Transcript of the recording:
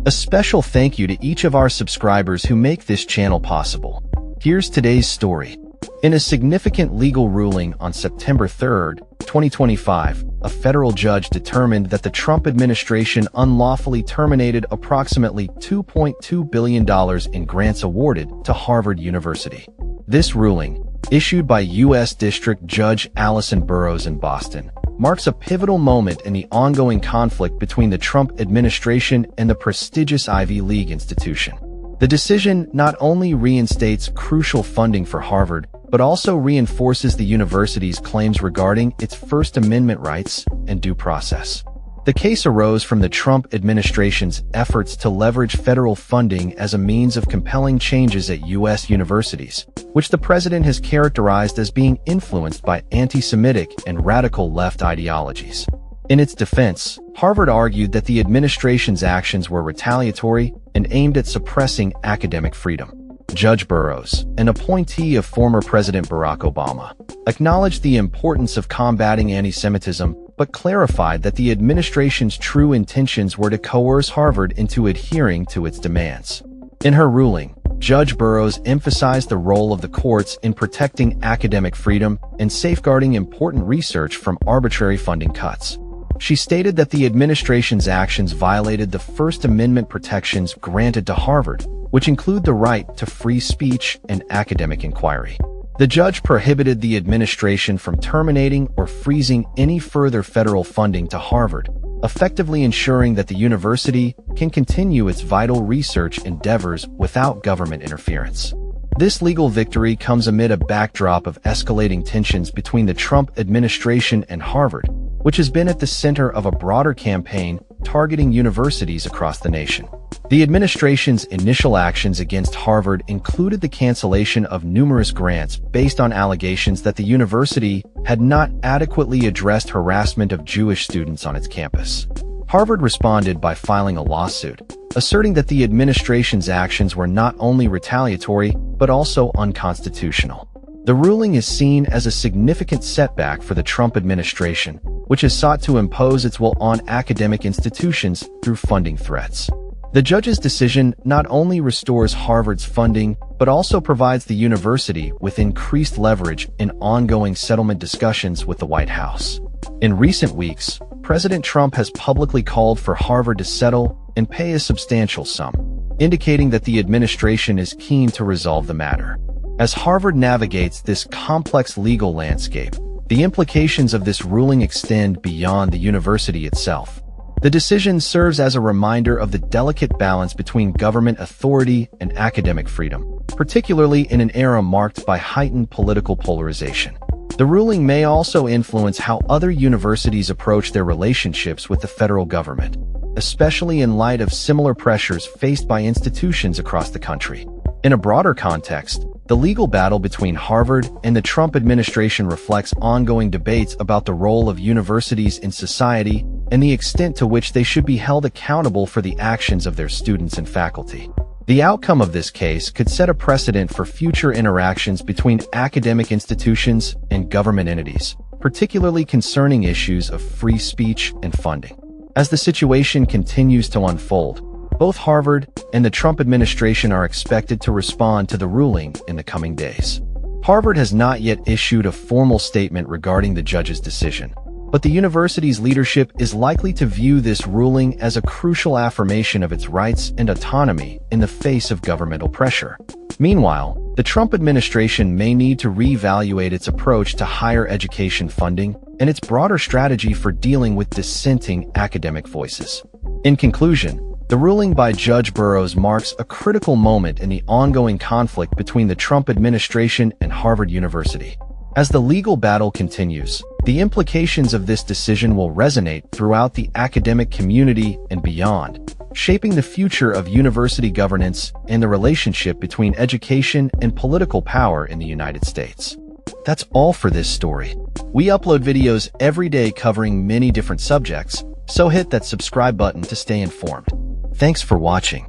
A special thank you to each of our subscribers who make this channel possible. Here's today's story. In a significant legal ruling on September 3, 2025, a federal judge determined that the Trump administration unlawfully terminated approximately $2.2 billion in grants awarded to Harvard University. This ruling, issued by U.S. District Judge Alli Burroughs in Boston, marks a pivotal moment in the ongoing conflict between the Trump administration and the prestigious Ivy League institution. The decision not only reinstates crucial funding for Harvard, but also reinforces the university's claims regarding its First Amendment rights and due process. The case arose from the Trump administration's efforts to leverage federal funding as a means of compelling changes at U.S. universities, which the president has characterized as being influenced by anti-Semitic and radical left ideologies. In its defense, Harvard argued that the administration's actions were retaliatory and aimed at suppressing academic freedom. Judge Burroughs, an appointee of former President Barack Obama, acknowledged the importance of combating anti-Semitism, but clarified that the administration's true intentions were to coerce Harvard into adhering to its demands. In her ruling, Judge Burroughs emphasized the role of the courts in protecting academic freedom and safeguarding important research from arbitrary funding cuts. She stated that the administration's actions violated the First Amendment protections granted to Harvard, which include the right to free speech and academic inquiry. The judge prohibited the administration from terminating or freezing any further federal funding to Harvard, effectively ensuring that the university can continue its vital research endeavors without government interference. This legal victory comes amid a backdrop of escalating tensions between the Trump administration and Harvard, which has been at the center of a broader campaign targeting universities across the nation. The administration's initial actions against Harvard included the cancellation of numerous grants based on allegations that the university had not adequately addressed harassment of Jewish students on its campus. Harvard responded by filing a lawsuit, asserting that the administration's actions were not only retaliatory, but also unconstitutional. The ruling is seen as a significant setback for the Trump administration, which has sought to impose its will on academic institutions through funding threats. The judge's decision not only restores Harvard's funding, but also provides the university with increased leverage in ongoing settlement discussions with the White House. In recent weeks, President Trump has publicly called for Harvard to settle and pay a substantial sum, indicating that the administration is keen to resolve the matter. As Harvard navigates this complex legal landscape, the implications of this ruling extend beyond the university itself. The decision serves as a reminder of the delicate balance between government authority and academic freedom, particularly in an era marked by heightened political polarization. The ruling may also influence how other universities approach their relationships with the federal government, especially in light of similar pressures faced by institutions across the country. In a broader context, the legal battle between Harvard and the Trump administration reflects ongoing debates about the role of universities in society and the extent to which they should be held accountable for the actions of their students and faculty. The outcome of this case could set a precedent for future interactions between academic institutions and government entities, particularly concerning issues of free speech and funding. As the situation continues to unfold, both Harvard and the Trump administration are expected to respond to the ruling in the coming days. Harvard has not yet issued a formal statement regarding the judge's decision, but the university's leadership is likely to view this ruling as a crucial affirmation of its rights and autonomy in the face of governmental pressure. Meanwhile, the Trump administration may need to reevaluate its approach to higher education funding and its broader strategy for dealing with dissenting academic voices. In conclusion, the ruling by Judge Burroughs marks a critical moment in the ongoing conflict between the Trump administration and Harvard University. As the legal battle continues, the implications of this decision will resonate throughout the academic community and beyond, shaping the future of university governance and the relationship between education and political power in the United States. That's all for this story. We upload videos every day covering many different subjects, so hit that subscribe button to stay informed. Thanks for watching.